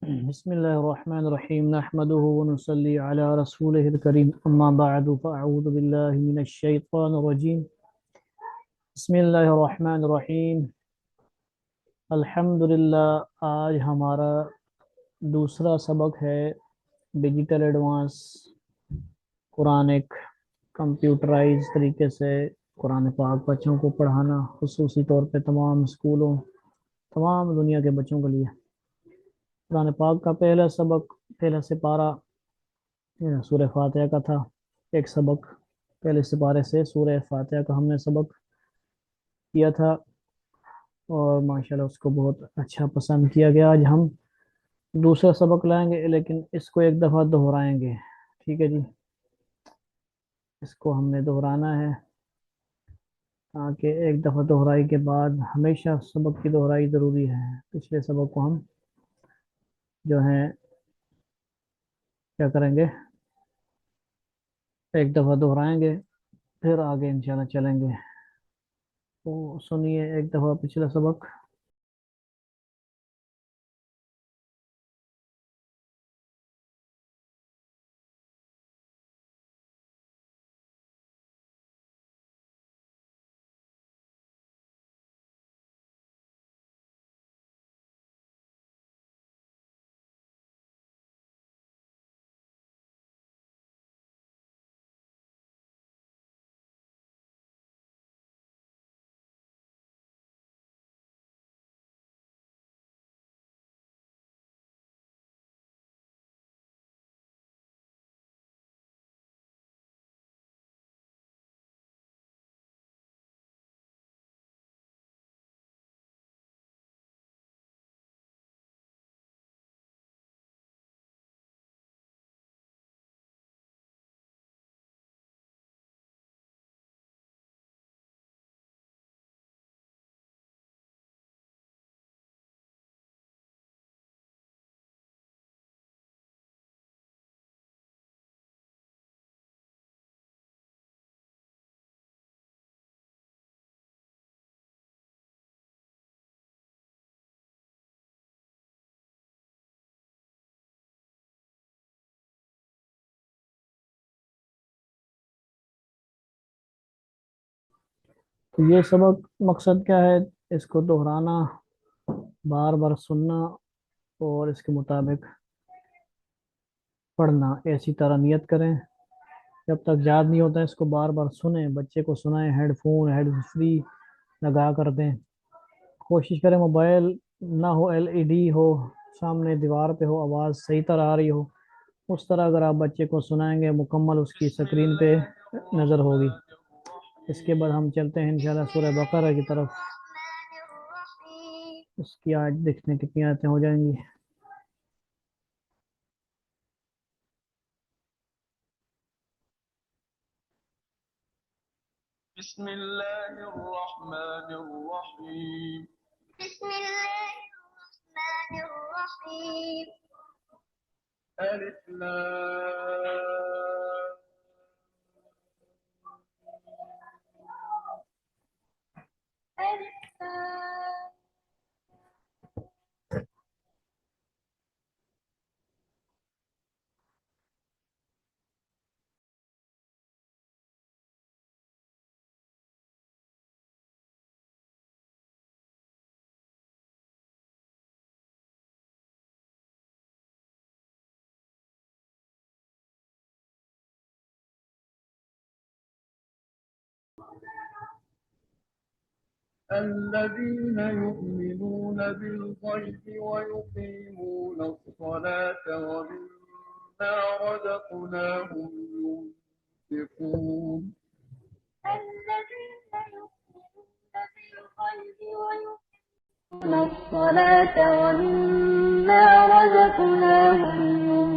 बिस्मिल्लाहिर्रहमानिर्रहीम नहमदुहु व नुसल्ली अला रसूलिहिल करीम अम्मा बअदु फ़अऊज़ु बिल्लाहि मिनश शैतानिर रजीम बिस्मिल्लाहिर्रहमानिर्रहीम अल्हम्दुलिल्लाह। आज हमारा दूसरा सबक है डिजिटल एडवांस कुरानिक कंप्यूटराइज तरीके से कुरान पाक बच्चों को पढ़ाना, खुसूसी तौर पे तमाम स्कूलों, तमाम दुनिया के बच्चों के लिए। कुरान पाक का पहला सबक, पहला सिपारा सूरह फातिहा का था। एक सबक पहले सिपारे से सूरह फातिहा का हमने सबक किया था और माशाल्लाह उसको बहुत अच्छा पसंद किया गया। आज हम दूसरा सबक लाएंगे, लेकिन इसको एक दफ़ा दोहराएंगे। ठीक है जी, इसको हमने दोहराना है ताकि एक दफ़ा दोहराई के बाद हमेशा सबक की दोहराई ज़रूरी है। पिछले सबक को हम जो है क्या करेंगे, एक दफ़ा दोहराएंगे, फिर आगे इंशाल्लाह चलेंगे। तो सुनिए एक दफ़ा पिछला सबक। तो ये सबक मकसद क्या है, इसको दोहराना, बार बार सुनना और इसके मुताबिक पढ़ना। ऐसी तरह नियत करें, जब तक याद नहीं होता है इसको बार बार सुने, बच्चे को सुनाएं, हेडफोन हेड फ्री लगा कर दें। कोशिश करें मोबाइल ना हो, एलईडी हो, सामने दीवार पे हो, आवाज़ सही तरह आ रही हो। उस तरह अगर आप बच्चे को सुनाएंगे, मुकम्मल उसकी स्क्रीन पे नज़र होगी। इसके बाद हम चलते हैं इंशाल्लाह सूरह बकरा की तरफ। उसकी आज देखने कितनी आयतें हो जाएंगी। बिस्मिल्लाहिर्रहमानिर्रहीम। बिस्मिल्लाहिर्रहमानिर्रहीम। अलिफ लाम अलिफ लाम। الذين يؤمنون بالغيب ويقيمون الصلاة ومما رزقناهم ينفقون. الذين يؤمنون بالغيب ويقيمون الصلاة ومما رزقناهم